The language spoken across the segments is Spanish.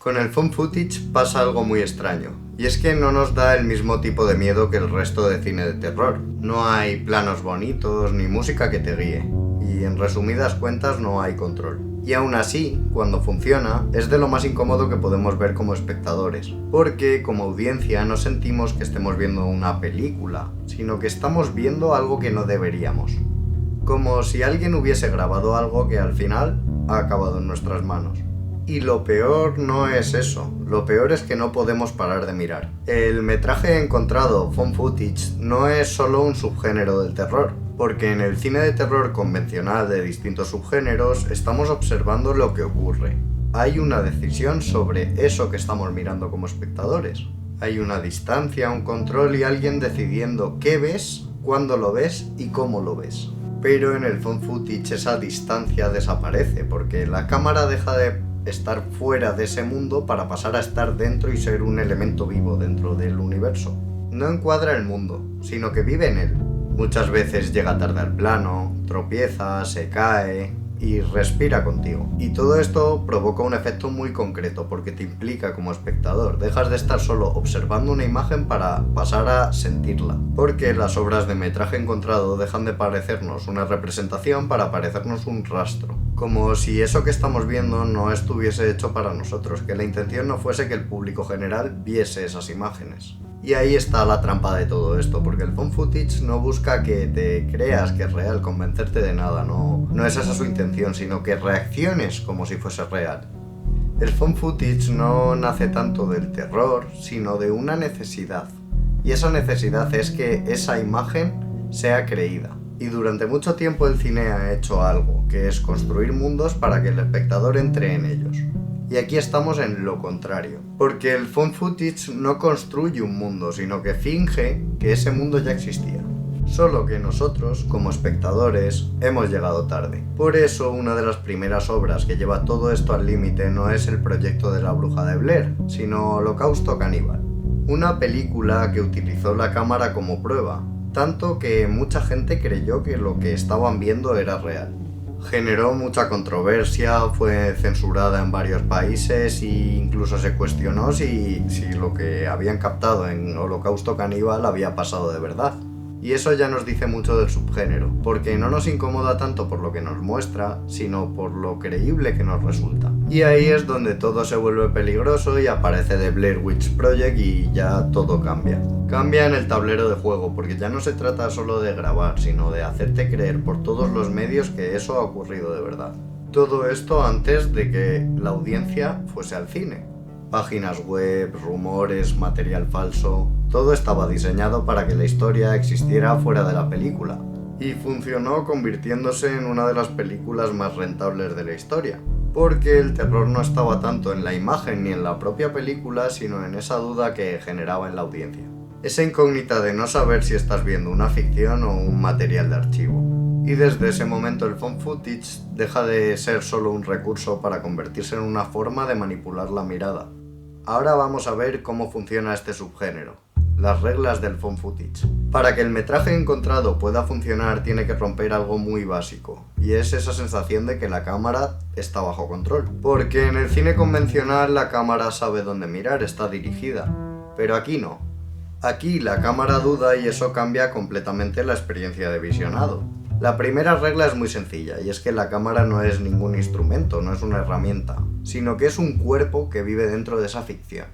Con el found footage pasa algo muy extraño, y es que no nos da el mismo tipo de miedo que el resto de cine de terror. No hay planos bonitos ni música que te guíe, y en resumidas cuentas no hay control. Y aún así, cuando funciona, es de lo más incómodo que podemos ver como espectadores, porque como audiencia no sentimos que estemos viendo una película, sino que estamos viendo algo que no deberíamos. Como si alguien hubiese grabado algo que al final ha acabado en nuestras manos. Y lo peor no es eso, lo peor es que no podemos parar de mirar. El metraje encontrado, found footage, no es solo un subgénero del terror, porque en el cine de terror convencional de distintos subgéneros estamos observando lo que ocurre. Hay una decisión sobre eso que estamos mirando como espectadores. Hay una distancia, un control y alguien decidiendo qué ves, cuándo lo ves y cómo lo ves. Pero en el found footage esa distancia desaparece, porque la cámara deja de estar fuera de ese mundo para pasar a estar dentro y ser un elemento vivo dentro del universo. No encuadra el mundo, sino que vive en él. Muchas veces llega tarde al plano, tropieza, se cae y respira contigo. Y todo esto provoca un efecto muy concreto porque te implica como espectador. Dejas de estar solo observando una imagen para pasar a sentirla. Porque las obras de metraje encontrado dejan de parecernos una representación para parecernos un rastro. Como si eso que estamos viendo no estuviese hecho para nosotros, que la intención no fuese que el público general viese esas imágenes. Y ahí está la trampa de todo esto, porque el found footage no busca que te creas que es real, convencerte de nada, no es esa su intención, sino que reacciones como si fuese real. El found footage no nace tanto del terror, sino de una necesidad. Y esa necesidad es que esa imagen sea creída. Y durante mucho tiempo el cine ha hecho algo, que es construir mundos para que el espectador entre en ellos. Y aquí estamos en lo contrario, porque el found footage no construye un mundo, sino que finge que ese mundo ya existía. Solo que nosotros, como espectadores, hemos llegado tarde. Por eso, una de las primeras obras que lleva todo esto al límite no es el proyecto de la bruja de Blair, sino Holocausto Caníbal. Una película que utilizó la cámara como prueba, tanto que mucha gente creyó que lo que estaban viendo era real. Generó mucha controversia, fue censurada en varios países e incluso se cuestionó si lo que habían captado en Holocausto Caníbal había pasado de verdad. Y eso ya nos dice mucho del subgénero, porque no nos incomoda tanto por lo que nos muestra, sino por lo creíble que nos resulta. Y ahí es donde todo se vuelve peligroso y aparece The Blair Witch Project y ya todo cambia. Cambia en el tablero de juego, porque ya no se trata solo de grabar, sino de hacerte creer por todos los medios que eso ha ocurrido de verdad. Todo esto antes de que la audiencia fuese al cine. Páginas web, rumores, material falso... Todo estaba diseñado para que la historia existiera fuera de la película. Y funcionó convirtiéndose en una de las películas más rentables de la historia. Porque el terror no estaba tanto en la imagen ni en la propia película, sino en esa duda que generaba en la audiencia. Esa incógnita de no saber si estás viendo una ficción o un material de archivo. Y desde ese momento el found footage deja de ser solo un recurso para convertirse en una forma de manipular la mirada. Ahora vamos a ver cómo funciona este subgénero, las reglas del found footage. Para que el metraje encontrado pueda funcionar tiene que romper algo muy básico, y es esa sensación de que la cámara está bajo control. Porque en el cine convencional la cámara sabe dónde mirar, está dirigida, pero aquí no. Aquí la cámara duda y eso cambia completamente la experiencia de visionado. La primera regla es muy sencilla, y es que la cámara no es ningún instrumento, no es una herramienta, sino que es un cuerpo que vive dentro de esa ficción.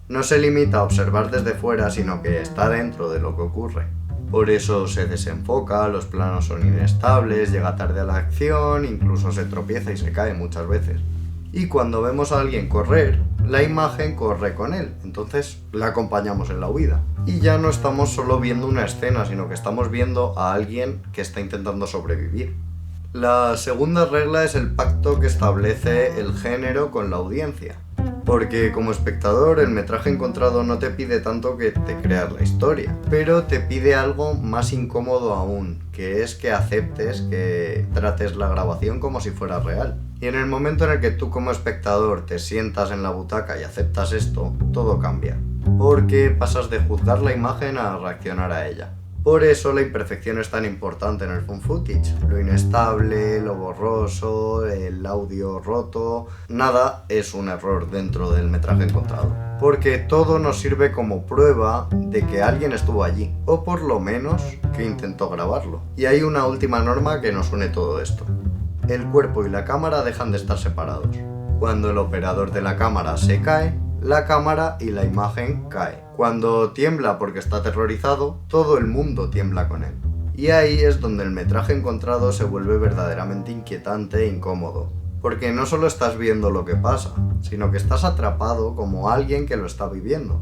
No se limita a observar desde fuera, sino que está dentro de lo que ocurre. Por eso se desenfoca, los planos son inestables, llega tarde a la acción, incluso se tropieza y se cae muchas veces. Y cuando vemos a alguien correr, la imagen corre con él, entonces la acompañamos en la huida. Y ya no estamos solo viendo una escena, sino que estamos viendo a alguien que está intentando sobrevivir. La segunda regla es el pacto que establece el género con la audiencia. Porque como espectador el metraje encontrado no te pide tanto que te creas la historia, pero te pide algo más incómodo aún, que es que aceptes, que trates la grabación como si fuera real. Y en el momento en el que tú como espectador te sientas en la butaca y aceptas esto, todo cambia. Porque pasas de juzgar la imagen a reaccionar a ella. Por eso la imperfección es tan importante en el found footage. Lo inestable, lo borroso, el audio roto... Nada es un error dentro del metraje encontrado. Porque todo nos sirve como prueba de que alguien estuvo allí. O por lo menos que intentó grabarlo. Y hay una última norma que nos une todo esto. El cuerpo y la cámara dejan de estar separados. Cuando el operador de la cámara se cae, la cámara y la imagen cae. Cuando tiembla porque está aterrorizado, todo el mundo tiembla con él. Y ahí es donde el metraje encontrado se vuelve verdaderamente inquietante e incómodo. Porque no solo estás viendo lo que pasa, sino que estás atrapado como alguien que lo está viviendo.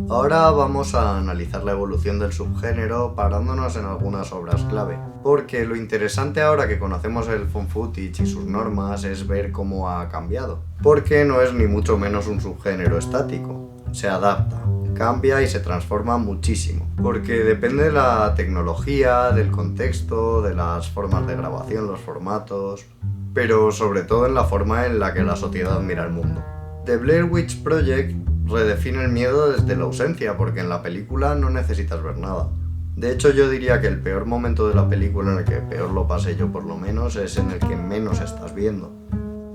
Ahora vamos a analizar la evolución del subgénero parándonos en algunas obras clave. Porque lo interesante ahora que conocemos el found footage y sus normas es ver cómo ha cambiado. Porque no es ni mucho menos un subgénero estático. Se adapta, cambia y se transforma muchísimo. Porque depende de la tecnología, del contexto, de las formas de grabación, los formatos... pero sobre todo en la forma en la que la sociedad mira el mundo. The Blair Witch Project redefine el miedo desde la ausencia, porque en la película no necesitas ver nada. De hecho, yo diría que el peor momento de la película, en el que peor lo pasé yo por lo menos, es en el que menos estás viendo.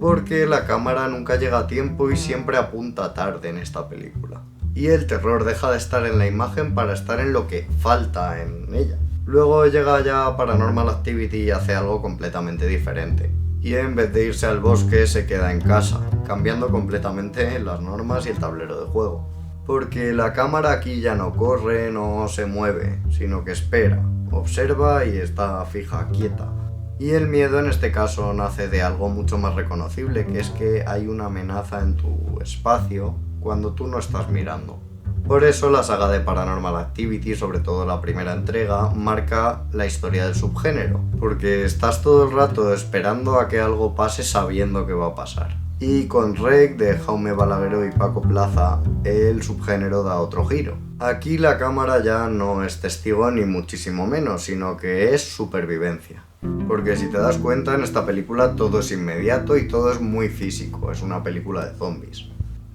Porque la cámara nunca llega a tiempo y siempre apunta tarde en esta película. Y el terror deja de estar en la imagen para estar en lo que falta en ella. Luego llega ya Paranormal Activity y hace algo completamente diferente. Y en vez de irse al bosque se queda en casa, cambiando completamente las normas y el tablero de juego. Porque la cámara aquí ya no corre, no se mueve, sino que espera, observa y está fija, quieta. Y el miedo en este caso nace de algo mucho más reconocible, que es que hay una amenaza en tu espacio cuando tú no estás mirando. Por eso la saga de Paranormal Activity, sobre todo la primera entrega, marca la historia del subgénero, porque estás todo el rato esperando a que algo pase sabiendo que va a pasar. Y con REC de Jaume Balagueró y Paco Plaza, el subgénero da otro giro. Aquí la cámara ya no es testigo ni muchísimo menos, sino que es supervivencia. Porque si te das cuenta, en esta película todo es inmediato y todo es muy físico, es una película de zombies.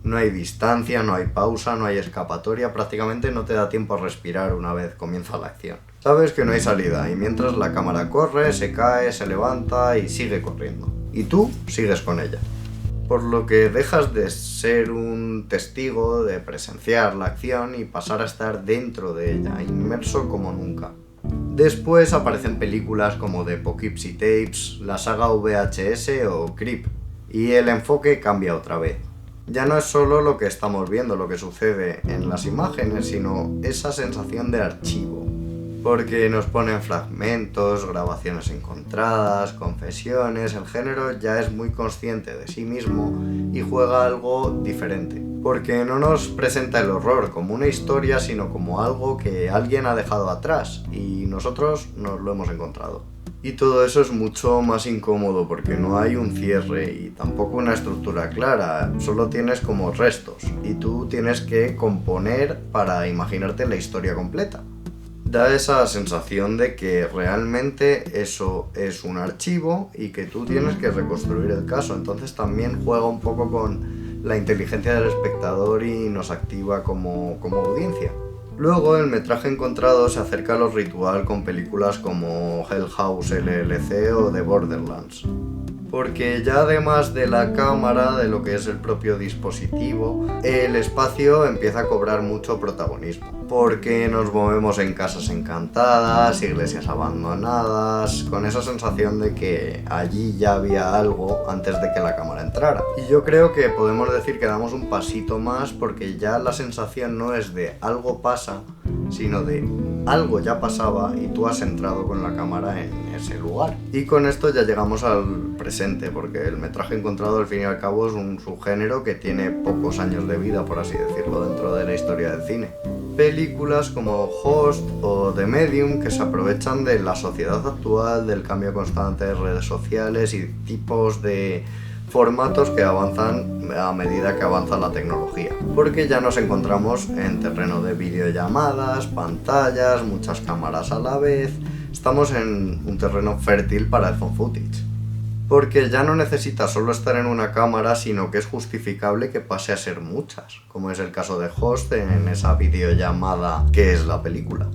No hay distancia, no hay pausa, no hay escapatoria, prácticamente no te da tiempo a respirar una vez comienza la acción. Sabes que no hay salida y mientras la cámara corre, se cae, se levanta y sigue corriendo. Y tú sigues con ella. Por lo que dejas de ser un testigo, de presenciar la acción y pasar a estar dentro de ella, inmerso como nunca. Después aparecen películas como The Poughkeepsie Tapes, la saga VHS o Creep, y el enfoque cambia otra vez. Ya no es solo lo que estamos viendo, lo que sucede en las imágenes, sino esa sensación de archivo. Porque nos ponen fragmentos, grabaciones encontradas, confesiones, el género ya es muy consciente de sí mismo y juega algo diferente. Porque no nos presenta el horror como una historia, sino como algo que alguien ha dejado atrás y nosotros nos lo hemos encontrado. Y todo eso es mucho más incómodo porque no hay un cierre y tampoco una estructura clara, solo tienes como restos y tú tienes que componer para imaginarte la historia completa. Da esa sensación de que realmente eso es un archivo y que tú tienes que reconstruir el caso, entonces también juega un poco con la inteligencia del espectador y nos activa como audiencia. Luego el metraje encontrado se acerca a lo ritual con películas como Hell House LLC o The Borderlands. Porque ya además de la cámara, de lo que es el propio dispositivo, el espacio empieza a cobrar mucho protagonismo. Porque nos movemos en casas encantadas, iglesias abandonadas, con esa sensación de que allí ya había algo antes de que la cámara entrara. Y yo creo que podemos decir que damos un pasito más porque ya la sensación no es de algo pasa, sino de algo ya pasaba y tú has entrado con la cámara en ese lugar. Y con esto ya llegamos al presente, porque el metraje encontrado al fin y al cabo es un subgénero que tiene pocos años de vida, por así decirlo, dentro de la historia del cine. Películas como Host o The Medium que se aprovechan de la sociedad actual, del cambio constante de redes sociales y tipos de formatos que avanzan a medida que avanza la tecnología, porque ya nos encontramos en terreno de videollamadas, pantallas, muchas cámaras a la vez. Estamos en un terreno fértil para el found footage, porque ya no necesita solo estar en una cámara, sino que es justificable que pase a ser muchas, como es el caso de Host en esa videollamada que es la película.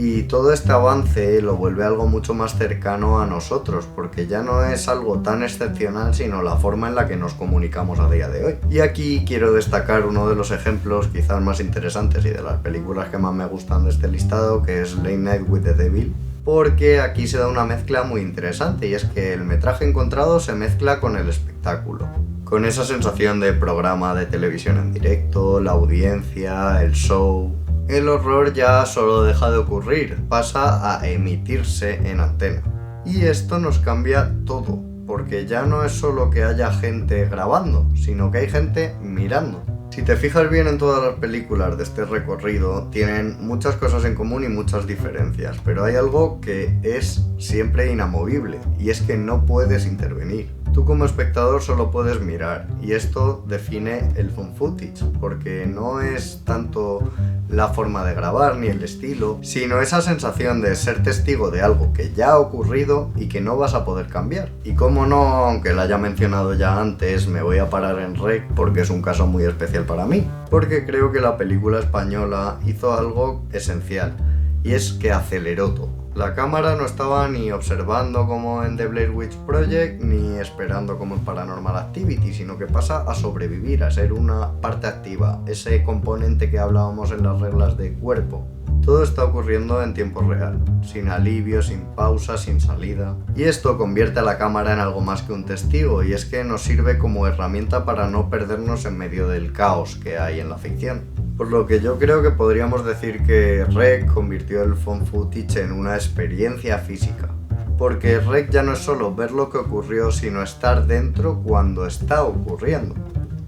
Y todo este avance lo vuelve algo mucho más cercano a nosotros, porque ya no es algo tan excepcional, sino la forma en la que nos comunicamos a día de hoy. Y aquí quiero destacar uno de los ejemplos quizás más interesantes y de las películas que más me gustan de este listado, que es Late Night with the Devil, porque aquí se da una mezcla muy interesante, y es que el metraje encontrado se mezcla con el espectáculo. Con esa sensación de programa de televisión en directo, la audiencia, el show. El horror ya solo deja de ocurrir, pasa a emitirse en antena. Y esto nos cambia todo, porque ya no es solo que haya gente grabando, sino que hay gente mirando. Si te fijas bien en todas las películas de este recorrido, tienen muchas cosas en común y muchas diferencias, pero hay algo que es siempre inamovible, y es que no puedes intervenir. Tú como espectador solo puedes mirar, y esto define el found footage, porque no es tanto la forma de grabar ni el estilo, sino esa sensación de ser testigo de algo que ya ha ocurrido y que no vas a poder cambiar. Y como no, aunque la haya mencionado ya antes, me voy a parar en REC porque es un caso muy especial para mí, porque creo que la película española hizo algo esencial, y es que aceleró todo. La cámara no estaba ni observando como en The Blair Witch Project, ni esperando como en Paranormal Activity, sino que pasa a sobrevivir, a ser una parte activa, ese componente que hablábamos en las reglas de cuerpo. Todo está ocurriendo en tiempo real, sin alivio, sin pausa, sin salida. Y esto convierte a la cámara en algo más que un testigo, y es que nos sirve como herramienta para no perdernos en medio del caos que hay en la ficción. Por lo que yo creo que podríamos decir que REC convirtió el found footage en una experiencia física. Porque REC ya no es solo ver lo que ocurrió, sino estar dentro cuando está ocurriendo.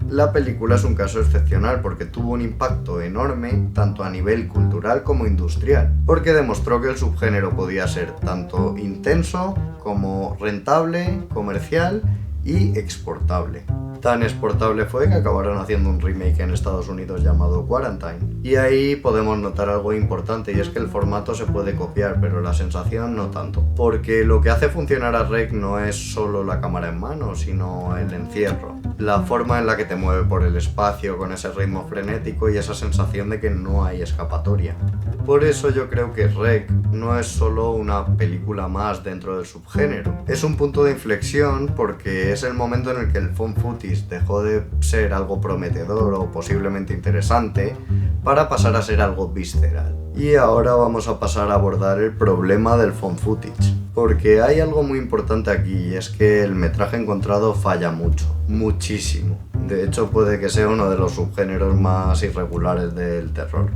La película es un caso excepcional porque tuvo un impacto enorme tanto a nivel cultural como industrial, porque demostró que el subgénero podía ser tanto intenso como rentable, comercial y exportable. Tan exportable fue que acabaron haciendo un remake en Estados Unidos llamado Quarantine. Y ahí podemos notar algo importante, y es que el formato se puede copiar, pero la sensación no tanto. Porque lo que hace funcionar a REC no es solo la cámara en mano, sino el encierro. La forma en la que te mueve por el espacio con ese ritmo frenético y esa sensación de que no hay escapatoria. Por eso yo creo que REC no es solo una película más dentro del subgénero. Es un punto de inflexión porque es el momento en el que el found footage dejó de ser algo prometedor o posiblemente interesante para pasar a ser algo visceral. Y ahora vamos a pasar a abordar el problema del found footage. Porque hay algo muy importante aquí, y es que el metraje encontrado falla mucho, muchísimo. De hecho, puede que sea uno de los subgéneros más irregulares del terror.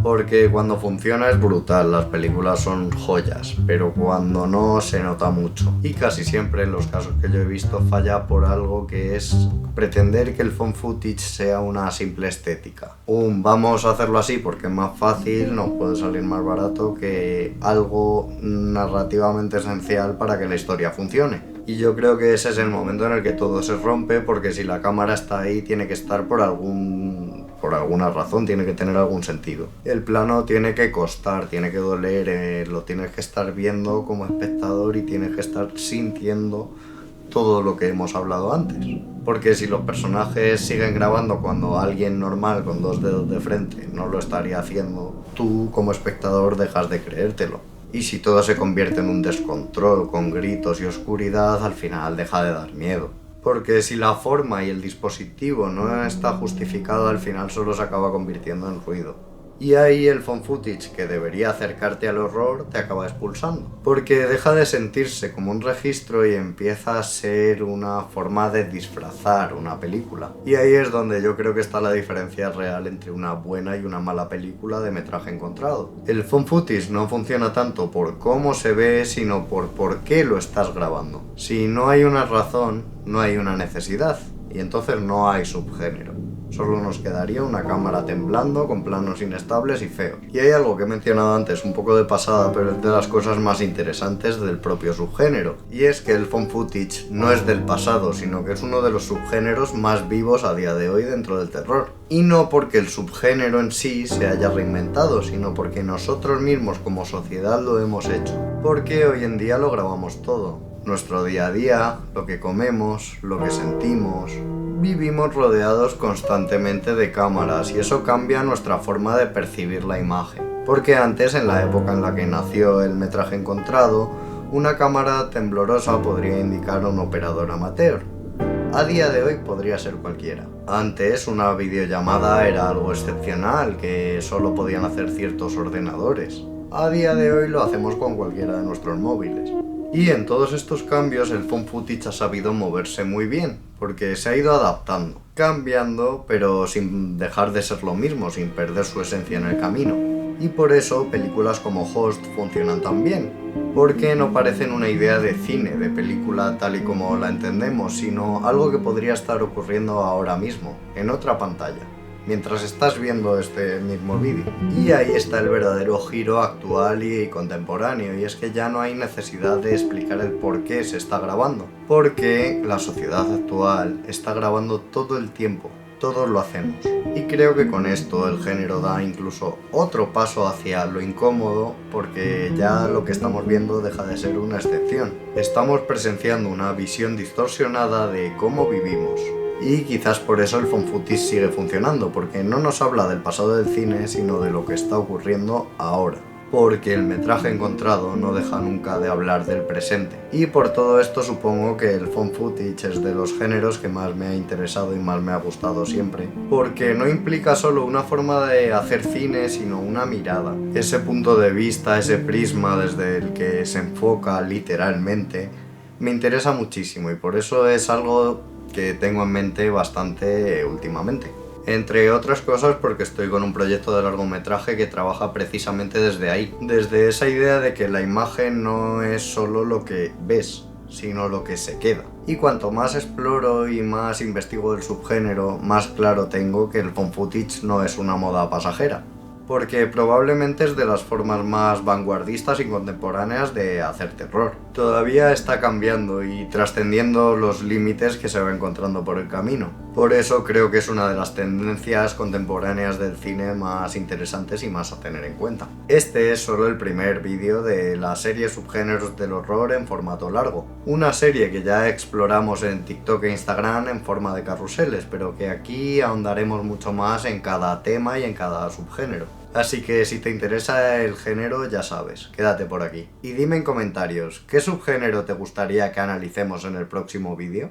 Porque cuando funciona es brutal, las películas son joyas, pero cuando no se nota mucho. Y casi siempre en los casos que yo he visto falla por algo que es pretender que el found footage sea una simple estética. Vamos a hacerlo así porque es más fácil, nos puede salir más barato que algo narrativamente esencial para que la historia funcione. Y yo creo que ese es el momento en el que todo se rompe, porque si la cámara está ahí tiene que estar por alguna razón, tiene que tener algún sentido. El plano tiene que costar, tiene que doler, lo tienes que estar viendo como espectador y tienes que estar sintiendo todo lo que hemos hablado antes. Porque si los personajes siguen grabando cuando alguien normal con 2 dedos de frente no lo estaría haciendo, tú como espectador dejas de creértelo. Y si todo se convierte en un descontrol con gritos y oscuridad, al final deja de dar miedo. Porque si la forma y el dispositivo no está justificado, al final solo se acaba convirtiendo en ruido. Y ahí el found footage, que debería acercarte al horror, te acaba expulsando. Porque deja de sentirse como un registro y empieza a ser una forma de disfrazar una película. Y ahí es donde yo creo que está la diferencia real entre una buena y una mala película de metraje encontrado. El found footage no funciona tanto por cómo se ve, sino por qué lo estás grabando. Si no hay una razón, no hay una necesidad. Y entonces no hay subgénero. Solo nos quedaría una cámara temblando con planos inestables y feos. Y hay algo que he mencionado antes, un poco de pasada, pero es de las cosas más interesantes del propio subgénero. Y es que el found footage no es del pasado, sino que es uno de los subgéneros más vivos a día de hoy dentro del terror. Y no porque el subgénero en sí se haya reinventado, sino porque nosotros mismos como sociedad lo hemos hecho. Porque hoy en día lo grabamos todo. Nuestro día a día, lo que comemos, lo que sentimos. Vivimos rodeados constantemente de cámaras y eso cambia nuestra forma de percibir la imagen. Porque antes, en la época en la que nació el metraje encontrado, una cámara temblorosa podría indicar a un operador amateur. A día de hoy podría ser cualquiera. Antes una videollamada era algo excepcional que solo podían hacer ciertos ordenadores. A día de hoy lo hacemos con cualquiera de nuestros móviles. Y en todos estos cambios el found footage ha sabido moverse muy bien, porque se ha ido adaptando, cambiando, pero sin dejar de ser lo mismo, sin perder su esencia en el camino. Y por eso películas como Host funcionan tan bien, porque no parecen una idea de cine, de película tal y como la entendemos, sino algo que podría estar ocurriendo ahora mismo, en otra pantalla, mientras estás viendo este mismo vídeo. Y ahí está el verdadero giro actual y contemporáneo, y es que ya no hay necesidad de explicar el por qué se está grabando, porque la sociedad actual está grabando todo el tiempo. Todos lo hacemos. Y creo que con esto el género da incluso otro paso hacia lo incómodo, porque ya lo que estamos viendo deja de ser una excepción. Estamos presenciando una visión distorsionada de cómo vivimos. Y quizás por eso el found footage sigue funcionando, porque no nos habla del pasado del cine, sino de lo que está ocurriendo ahora. Porque el metraje encontrado no deja nunca de hablar del presente. Y por todo esto supongo que el found footage es de los géneros que más me ha interesado y más me ha gustado siempre. Porque no implica solo una forma de hacer cine, sino una mirada. Ese punto de vista, ese prisma desde el que se enfoca literalmente, me interesa muchísimo y por eso es algo que tengo en mente bastante últimamente. Entre otras cosas porque estoy con un proyecto de largometraje que trabaja precisamente desde ahí, desde esa idea de que la imagen no es solo lo que ves, sino lo que se queda. Y cuanto más exploro y más investigo del subgénero, más claro tengo que el found footage no es una moda pasajera, porque probablemente es de las formas más vanguardistas y contemporáneas de hacer terror. Todavía está cambiando y trascendiendo los límites que se va encontrando por el camino. Por eso creo que es una de las tendencias contemporáneas del cine más interesantes y más a tener en cuenta. Este es solo el primer vídeo de la serie Subgéneros del Horror en formato largo. Una serie que ya exploramos en TikTok e Instagram en forma de carruseles, pero que aquí ahondaremos mucho más en cada tema y en cada subgénero. Así que si te interesa el género, ya sabes, quédate por aquí. Y dime en comentarios, ¿qué subgénero te gustaría que analicemos en el próximo vídeo?